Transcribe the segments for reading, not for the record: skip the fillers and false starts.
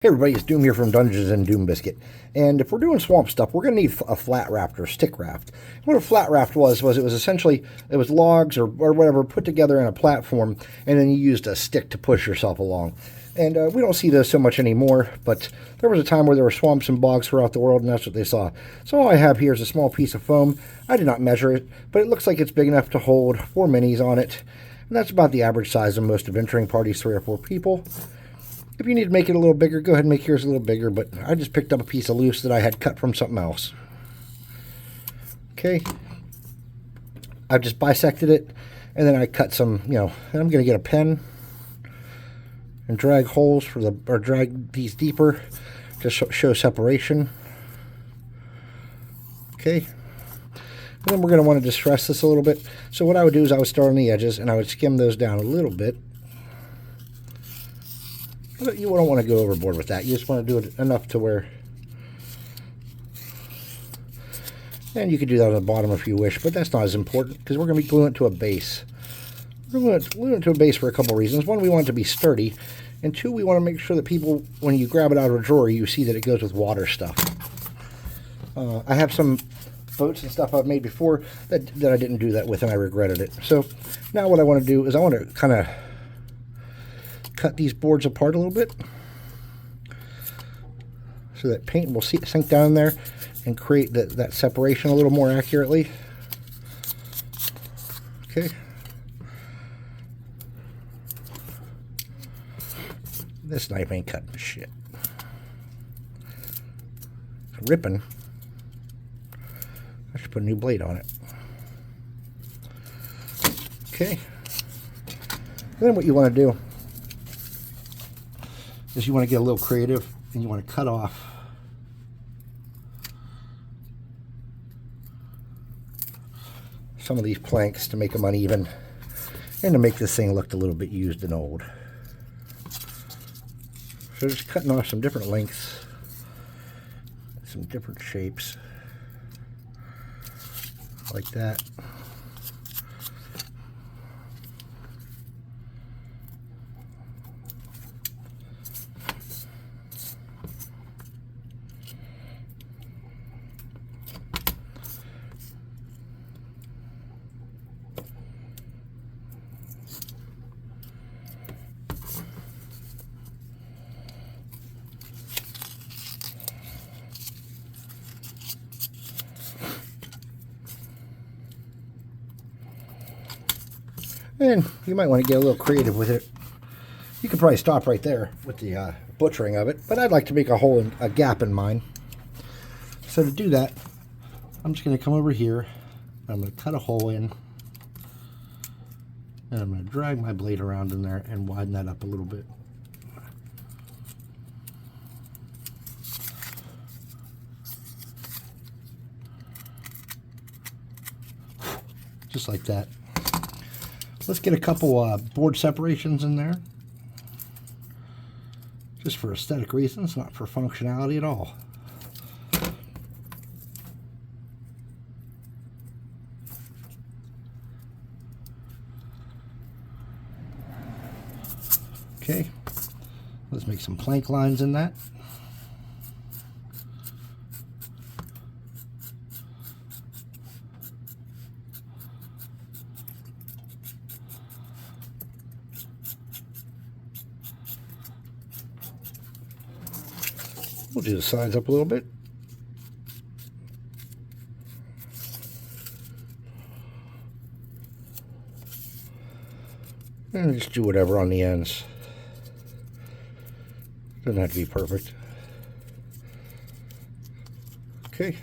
Hey everybody, it's Doom here from Dungeons and Doom Biscuit. And if we're doing swamp stuff, we're going to need a flat raft or stick raft. What a flat raft was it was essentially, it was logs or whatever put together in a platform, and then you used a stick to push yourself along. And we don't see those so much anymore, but there was a time where there were swamps and bogs throughout the world, and that's what they saw. So all I have here is a small piece of foam. I did not measure it, but it looks like it's big enough to hold 4 minis on it. And that's about the average size of most adventuring parties, 3 or 4 people. If you need to make it a little bigger, go ahead and make yours a little bigger, but I just picked up a piece of loose that I had cut from something else. Okay. I've just bisected it, and then I cut some, and I'm going to get a pen and drag holes or drag these deeper to show separation. Okay. And then we're going to want to distress this a little bit. So what I would do is I would start on the edges, and I would skim those down a little bit. But you don't want to go overboard with that. You just want to do it enough to where... And you could do that on the bottom if you wish, but that's not as important because we're going to be gluing it to a base. We're going to glue it to a base for a couple of reasons. One, we want it to be sturdy. And 2, we want to make sure that people, when you grab it out of a drawer, you see that it goes with water stuff. I have some boats and stuff I've made before that I didn't do that with, and I regretted it. So now what I want to do is I want to kind of cut these boards apart a little bit so that paint will sink down there and create that separation a little more accurately. Okay. This knife ain't cutting shit. It's ripping. I should put a new blade on it. Okay. Then what you want to do is you want to get a little creative, and you want to cut off some of these planks to make them uneven and to make this thing look a little bit used and old. So just cutting off some different lengths, some different shapes, like that. And you might want to get a little creative with it. You could probably stop right there with the butchering of it, but I'd like to make a gap in mine. So to do that, I'm just going to come over here, I'm going to cut a hole in, and I'm going to drag my blade around in there and widen that up a little bit. Just like that. Let's get a couple board separations in there. Just for aesthetic reasons, not for functionality at all. Okay, let's make some plank lines in that. We'll do the sides up a little bit. And just do whatever on the ends. Doesn't have to be perfect. Okay.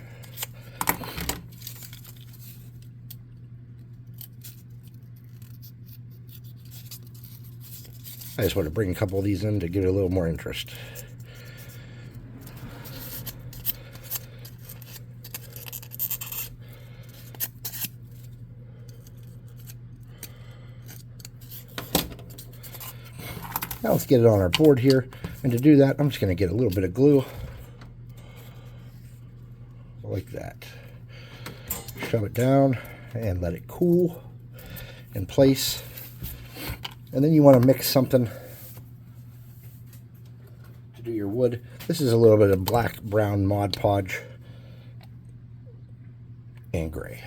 I just want to bring a couple of these in to give it a little more interest. Now let's get it on our board here, and to do that I'm just going to get a little bit of glue like that, shove it down and let it cool in place, and then you want to mix something to do your wood. This is a little bit of black, brown, Mod Podge, and gray.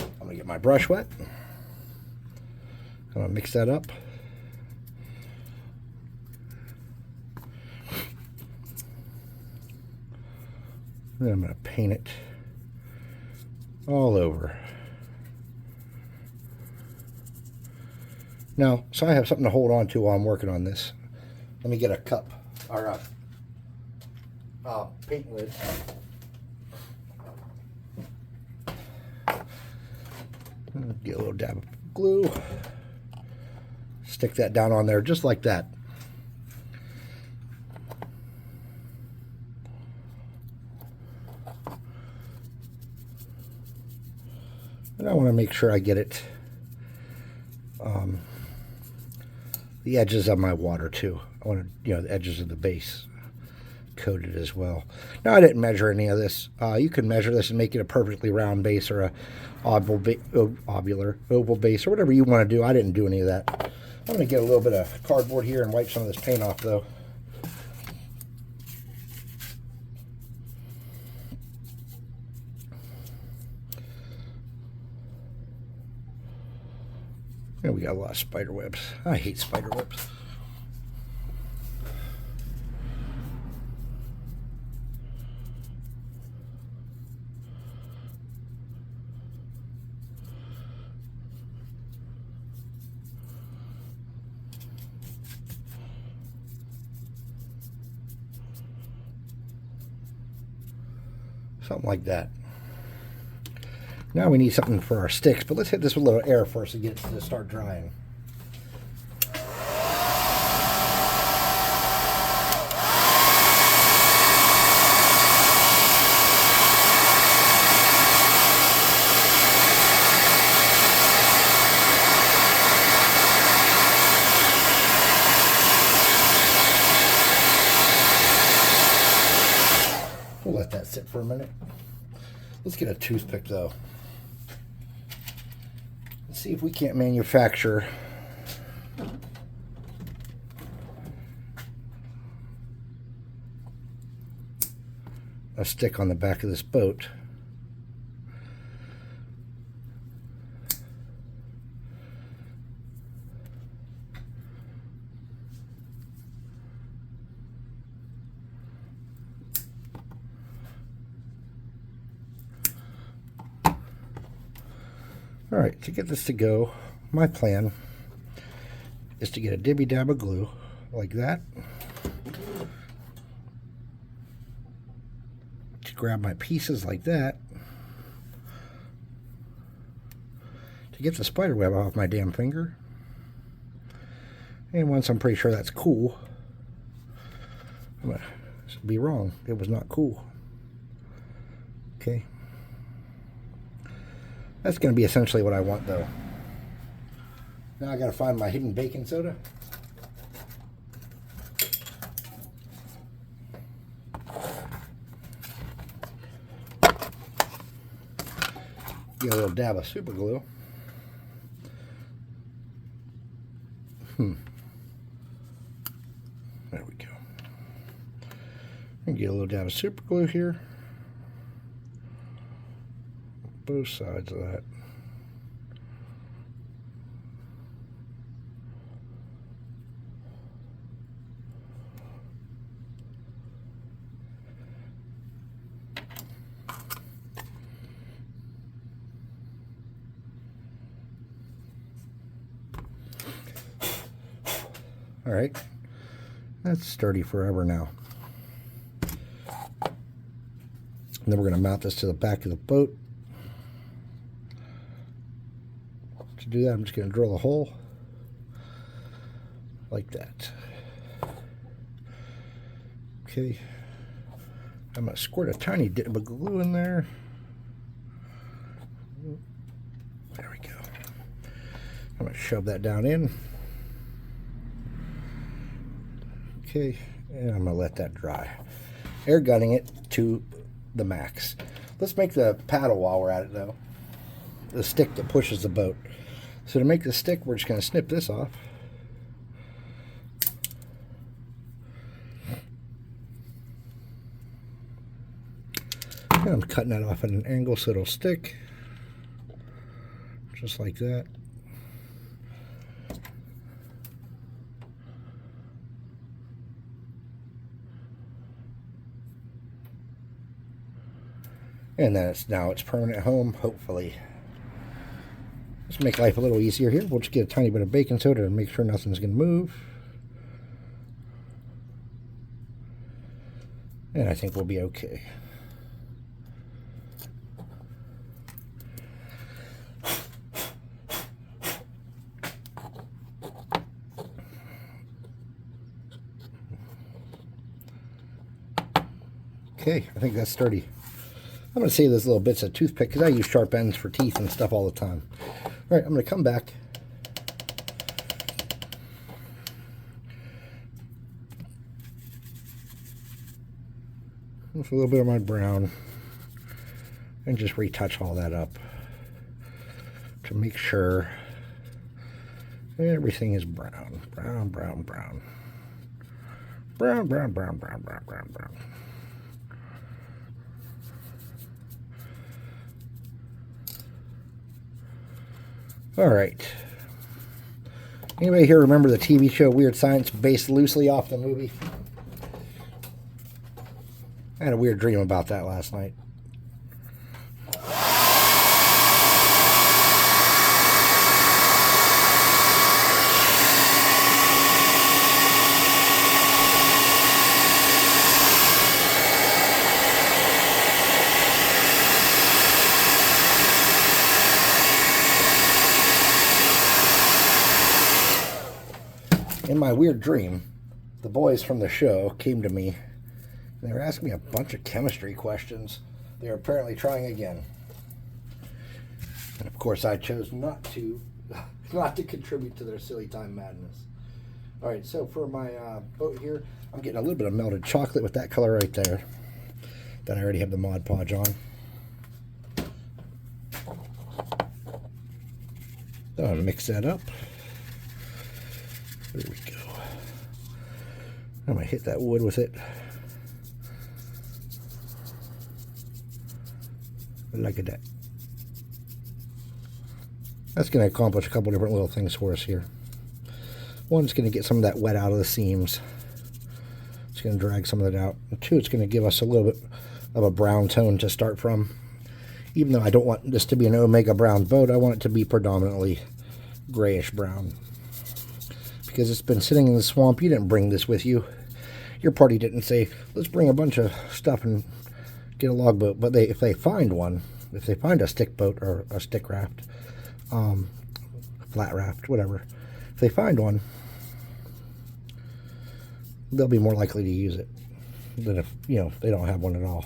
I'm going to get my brush wet. I'm going to mix that up. Then I'm going to paint it all over. Now, so I have something to hold on to while I'm working on this. Let me get a cup or a paint lid. Get a little dab of glue. Stick that down on there just like that. And I want to make sure I get it the edges of my water too. I want to, the edges of the base coated as well. Now I didn't measure any of this. You can measure this and make it a perfectly round base or a oval base or whatever you want to do. I didn't do any of that. I'm going to get a little bit of cardboard here and wipe some of this paint off though. And we got a lot of spider webs. I hate spider webs. Something like that. Now we need something for our sticks, but let's hit this with a little air first to get it to start drying. We'll let that sit for a minute. Let's get a toothpick though. Let's see if we can't manufacture a stick on the back of this boat. All right, to get this to go, my plan is to get a dibby dab of glue like that. To grab my pieces like that. To get the spider web off my damn finger. And once I'm pretty sure that's cool, I'm gonna be wrong. It was not cool. Okay. That's going to be essentially what I want, though. Now I got to find my hidden baking soda. Get a little dab of super glue. There we go. And get a little dab of super glue here. Both sides of that. All right, that's sturdy forever now. And then we're going to mount this to the back of the boat. To do that, I'm just going to drill a hole like that. Okay, I'm going to squirt a tiny dip of glue in there. There we go. I'm going to shove that down in. Okay, and I'm going to let that dry. Air gunning it to the max. Let's make the paddle while we're at it, though. The stick that pushes the boat. So to make the stick, we're just going to snip this off. And I'm cutting that off at an angle so it'll stick. Just like that. And then now it's permanent home, hopefully. Let's make life a little easier here. We'll just get a tiny bit of baking soda to make sure nothing's going to move. And I think we'll be okay. Okay, I think that's sturdy. I'm going to save those little bits of toothpick because I use sharp ends for teeth and stuff all the time. All right, I'm going to come back. With a little bit of my brown and just retouch all that up to make sure everything is brown. Brown, brown, brown. Brown, brown, brown, brown, brown, brown, brown. All right. Anybody here remember the TV show Weird Science, based loosely off the movie? I had a weird dream about that last night. In my weird dream, the boys from the show came to me. They were asking me a bunch of chemistry questions. They were apparently trying again. And of course I chose not to contribute to their silly time madness. All right, so for my boat here, I'm getting a little bit of melted chocolate with that color right there that I already have the Mod Podge on. So I'm gonna mix that up. There we go. I'm gonna hit that wood with it. Like that. That's going to accomplish a couple different little things for us here. One, it's going to get some of that wet out of the seams. It's going to drag some of that out. And two, it's going to give us a little bit of a brown tone to start from. Even though I don't want this to be an Omega brown boat, I want it to be predominantly grayish brown. Because it's been sitting in the swamp. You didn't bring this with you. Your party didn't say, let's bring a bunch of stuff and get a logboat. But if they find one, if they find a stickboat or a stick raft, flat raft, whatever, if they find one, they'll be more likely to use it than if, they don't have one at all.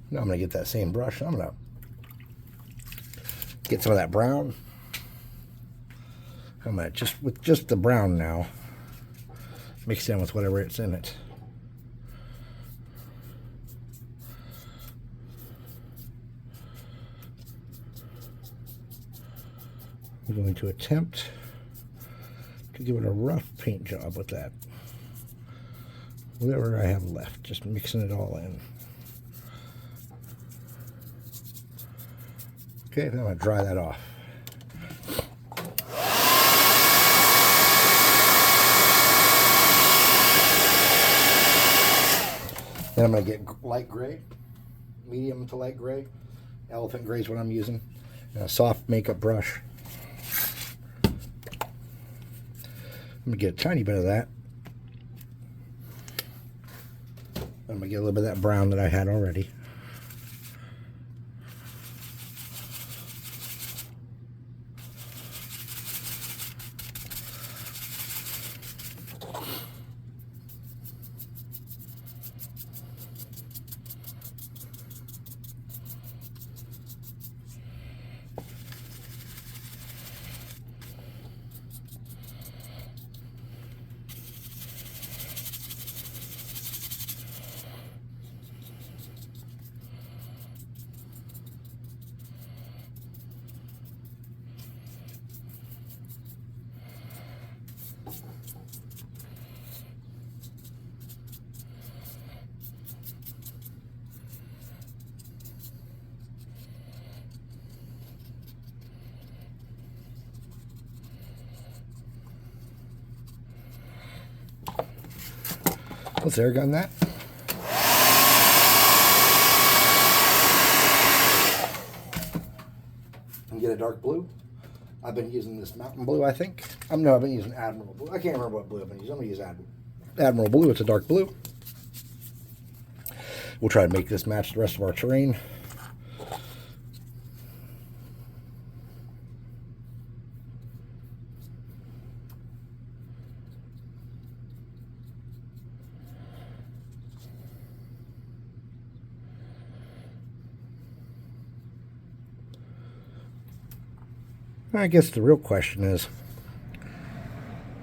Now I'm going to get that same brush. I'm going to get some of that brown. I'm going to, with just the brown now, mix in with whatever it's in it. I'm going to attempt to give it a rough paint job with that. Whatever I have left, just mixing it all in. Okay, then I'm going to dry that off. Then I'm going to get light gray, medium to light gray. Elephant gray is what I'm using. And a soft makeup brush. I'm going to get a tiny bit of that. I'm going to get a little bit of that brown that I had already. Let's air gun that. And get a dark blue. I've been using this Mountain Blue, I think. No, I've been using Admiral Blue. I can't remember what blue I've been using. I'm going to use Admiral Blue. It's a dark blue. We'll try to make this match the rest of our terrain. I guess the real question is,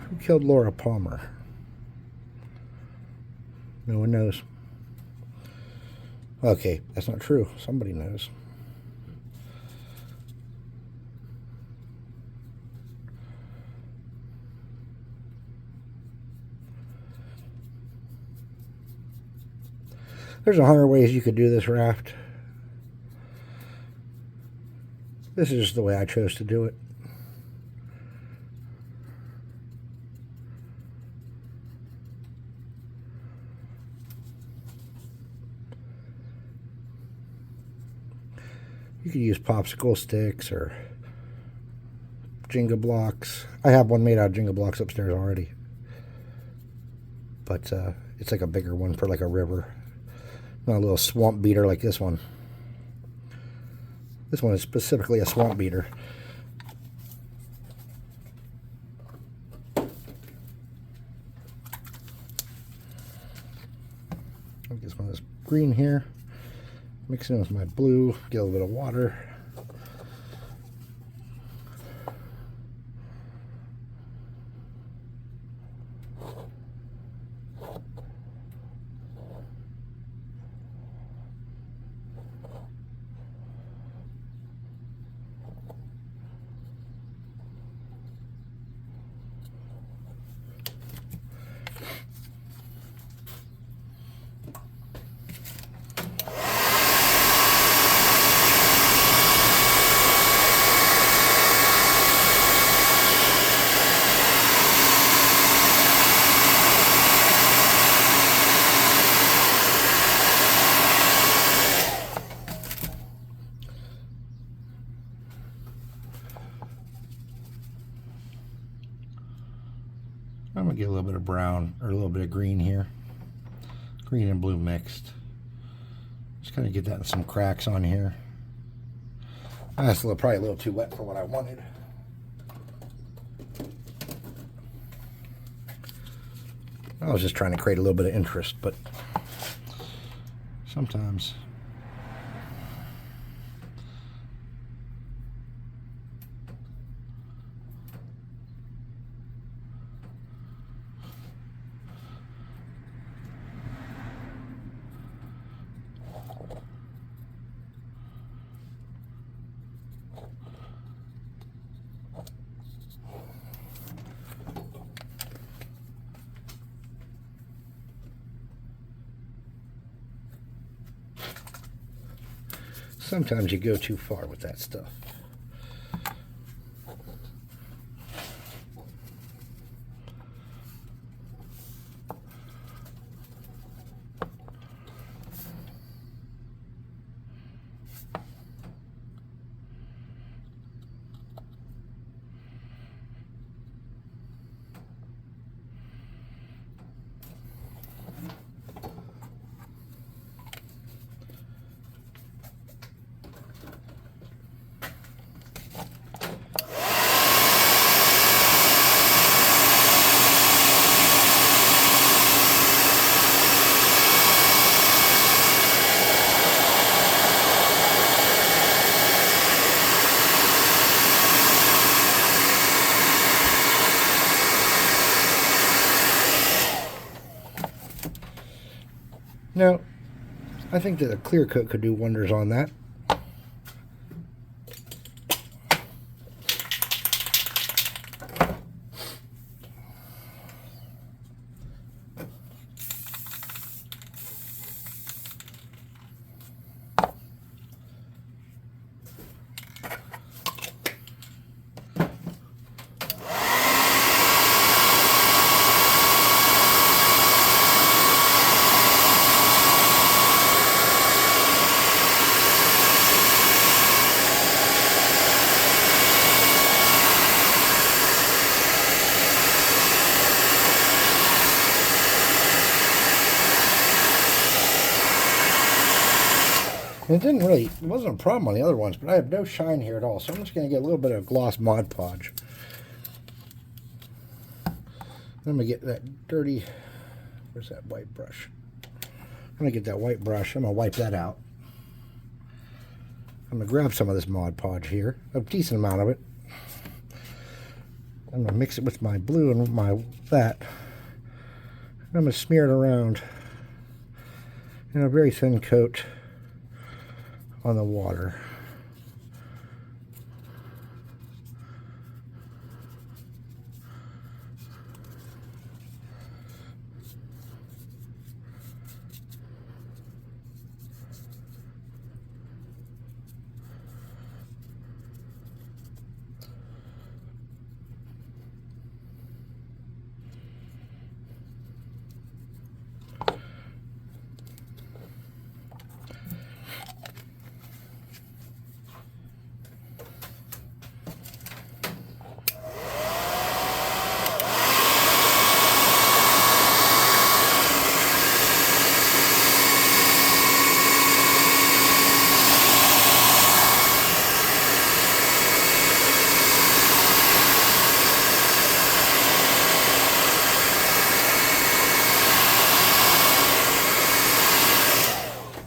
who killed Laura Palmer? No one knows. Okay, that's not true. Somebody knows. There's 100 ways you could do this raft. This is just the way I chose to do it. You could use popsicle sticks or Jenga blocks. I have one made out of Jenga blocks upstairs already. But it's like a bigger one for like a river. Not a little swamp beater like this one. This one is specifically a swamp beater. I'll get some of this green here. Mix it in with my blue. Get a little bit of water. I'm going to get a little bit of brown, or a little bit of green here. Green and blue mixed. Just kind of get that in some cracks on here. That's probably a little too wet for what I wanted. I was just trying to create a little bit of interest, but sometimes sometimes you go too far with that stuff. Now, I think that a clear coat could do wonders on that. And it wasn't a problem on the other ones, but I have no shine here at all. So I'm just going to get a little bit of gloss Mod Podge. I'm going to get that dirty, where's that white brush? I'm going to get that white brush. I'm going to wipe that out. I'm going to grab some of this Mod Podge here, a decent amount of it. I'm going to mix it with my blue and that. I'm going to smear it around in a very thin coat on the water.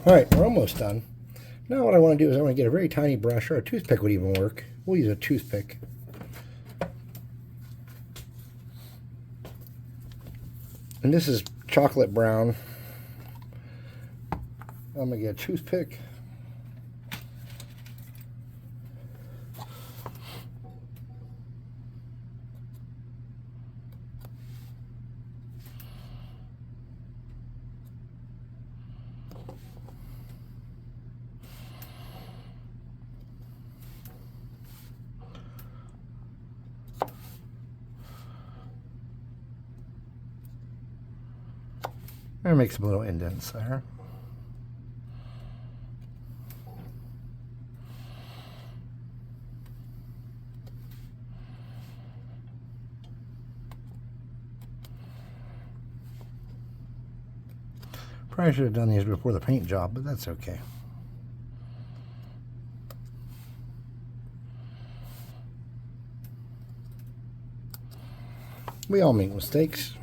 Alright, we're almost done. Now what I want to do is I want to get a very tiny brush, or a toothpick would even work. We'll use a toothpick. And this is chocolate brown. I'm going to get a toothpick. And make some little indents there. Probably should have done these before the paint job, but that's okay. We all make mistakes.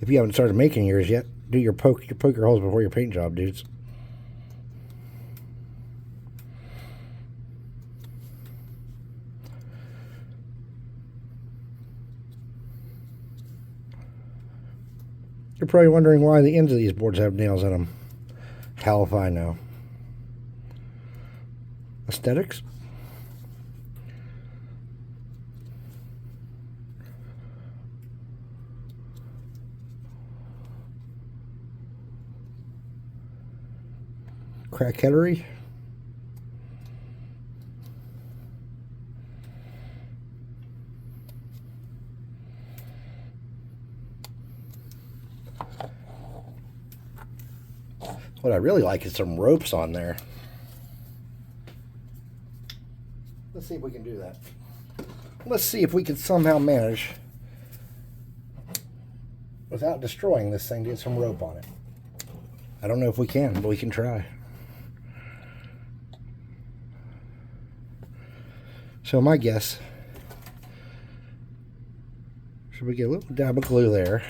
If you haven't started making yours yet, do your poke your holes before your paint job, dudes. You're probably wondering why the ends of these boards have nails in them. Hell if I know. Aesthetics? Crackheadery? What I really like is some ropes on there. Let's see if we can do that. Let's see if we can somehow manage, without destroying this thing, to get some rope on it. I don't know if we can, but we can try. So my guess, should we get a little dab of glue there?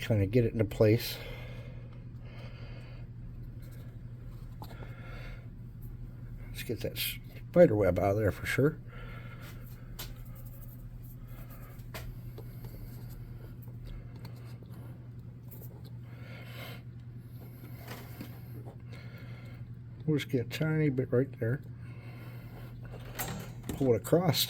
Kind of get it into place. Let's get that spider web out of there for sure. We'll just get a tiny bit right there. Pull it across.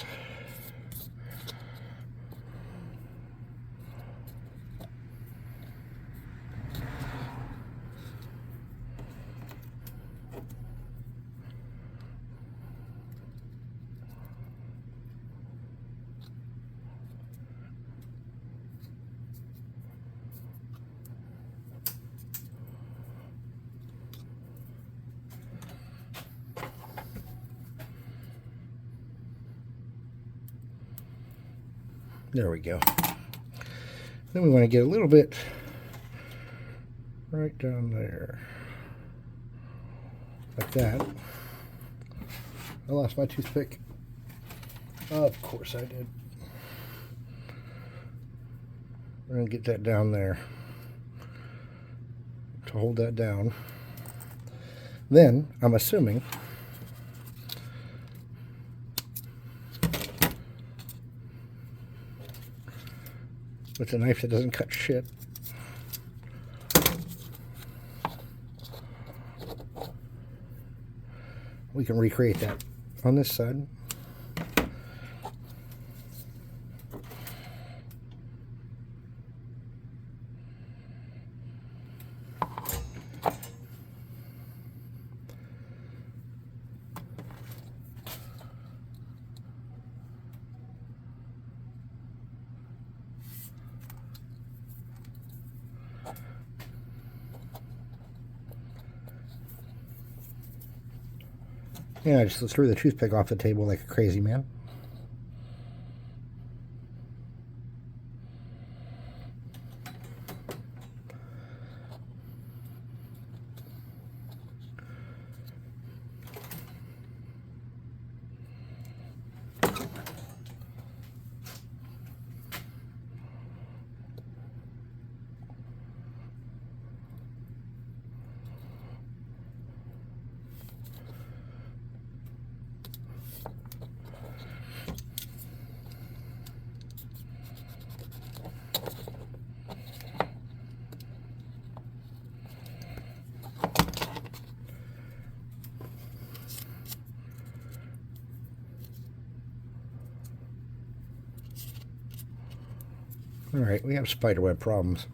There we go. Then we want to get a little bit right down there. Like that. I lost my toothpick. Of course I did. We're going to get that down there to hold that down. Then, I'm assuming, with a knife that doesn't cut shit, we can recreate that on this side. Yeah, I just threw the toothpick off the table like a crazy man. Alright, we have spiderweb problems.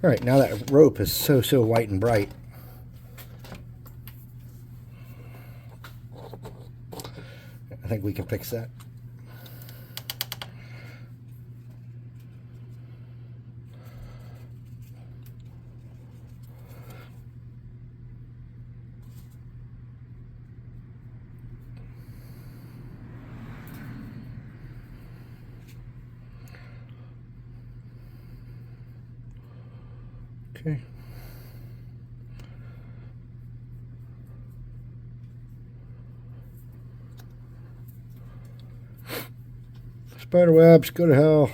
Alright, now that rope is so white and bright. I think we can fix that. Okay. Spider webs, go to hell.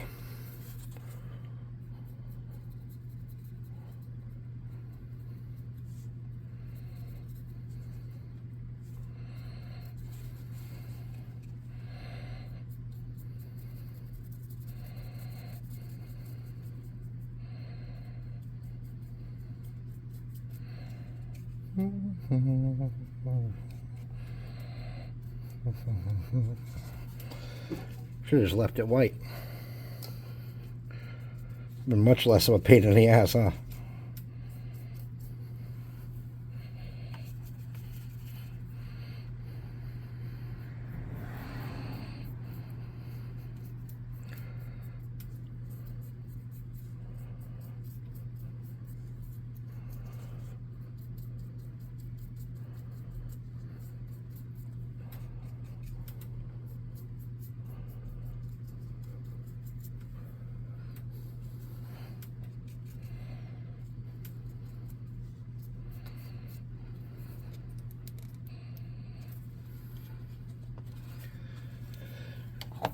Should have just left it white. Been much less of a pain in the ass, huh?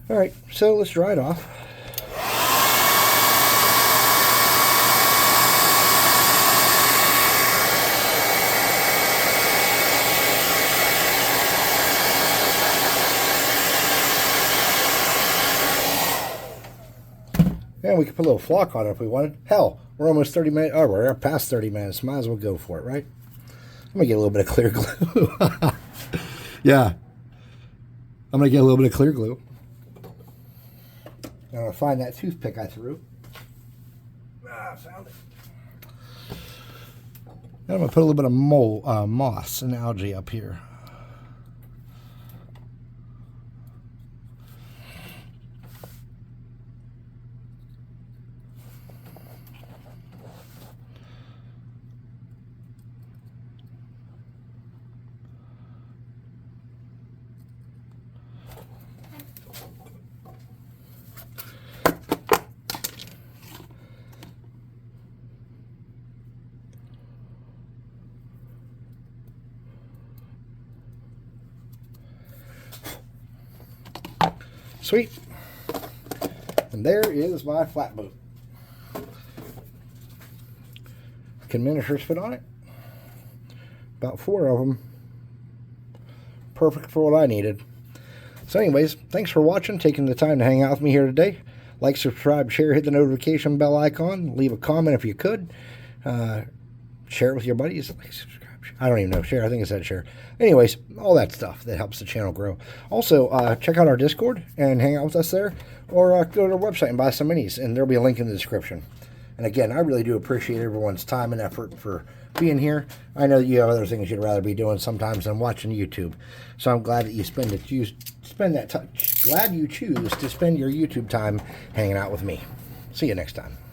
All right, so let's dry it off. And we could put a little flock on it if we wanted. Hell, we're almost 30 minutes. Oh, we're past 30 minutes. Might as well go for it, right? I'm going to get a little bit of clear glue. Yeah. I'm going to get a little bit of clear glue. I'm going to find that toothpick I threw. I found it. And I'm going to put a little bit of moss and algae up here. Sweet. And there is my flatboat. Can miniatures fit on it? About 4 of them. Perfect for what I needed. So anyways, thanks for watching, taking the time to hang out with me here today. Like, subscribe, share, hit the notification bell icon. Leave a comment if you could. Share it with your buddies. Like, subscribe. I don't even know. Share. I think it said share. Anyways, all that stuff that helps the channel grow. Also, check out our Discord and hang out with us there. Or go to our website and buy some minis. And there'll be a link in the description. And again, I really do appreciate everyone's time and effort for being here. I know that you have other things you'd rather be doing sometimes than watching YouTube. So I'm glad that you glad you choose to spend your YouTube time hanging out with me. See you next time.